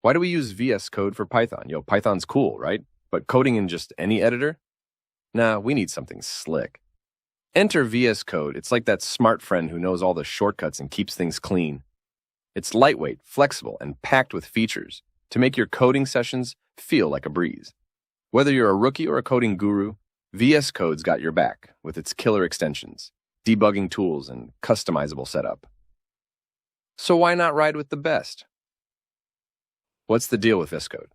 Why do we use VS Code for Python? Python's cool, right? But coding in just any editor? Nah, we need something slick. Enter VS Code. It's like that smart friend who knows all the shortcuts and keeps things clean. It's lightweight, flexible, and packed with features to make your coding sessions feel like a breeze. Whether you're a rookie or a coding guru, VS Code's got your back with its killer extensions, debugging tools, and customizable setup. So why not ride with the best? What's the deal with VSCode?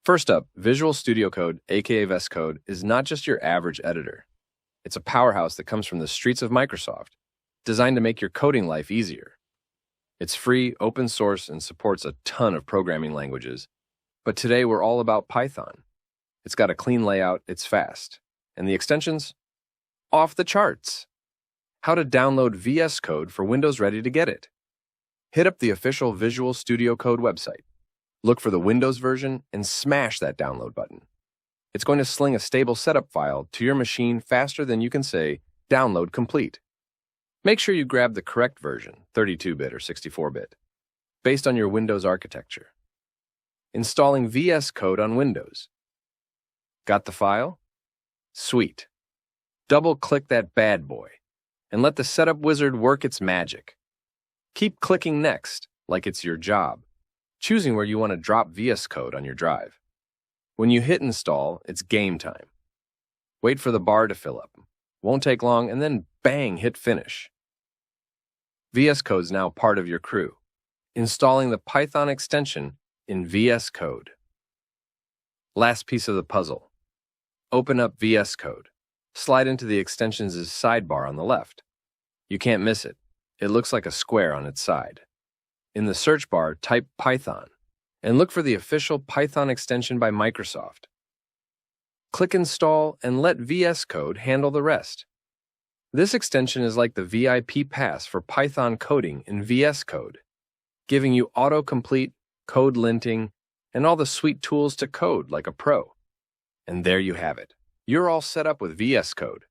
First up, Visual Studio Code, aka VSCode, is not just your average editor. It's a powerhouse that comes from the streets of Microsoft, designed to make your coding life easier. It's free, open source, and supports a ton of programming languages. But today we're all about Python. It's got a clean layout, it's fast. And the extensions? Off the charts. How to download VS Code for Windows Ready to get it. Hit up the official Visual Studio Code website. Look for the Windows version and smash that download button. It's going to sling a stable setup file to your machine faster than you can say, download complete. Make sure you grab the correct version, 32-bit or 64-bit, based on your Windows architecture. Installing VS Code on Windows. Got the file? Sweet. Double-click that bad boy and let the setup wizard work its magic. Keep clicking Next like it's your job, choosing where you want to drop VS Code on your drive. When you hit Install, it's game time. Wait for the bar to fill up. Won't take long, and then bang, hit Finish. VS Code's now part of your crew. Installing the Python extension in VS Code. Last piece of the puzzle. Open up VS Code. Slide into the extensions' sidebar on the left. You can't miss it. It looks like a square on its side. In the search bar, type Python and look for the official Python extension by Microsoft. Click Install and let VS Code handle the rest. This extension is like the VIP pass for Python coding in VS Code, giving you autocomplete, code linting, and all the sweet tools to code like a pro. And there you have it. You're all set up with VS Code,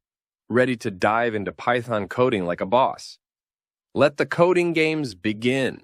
ready to dive into Python coding like a boss. Let the coding games begin.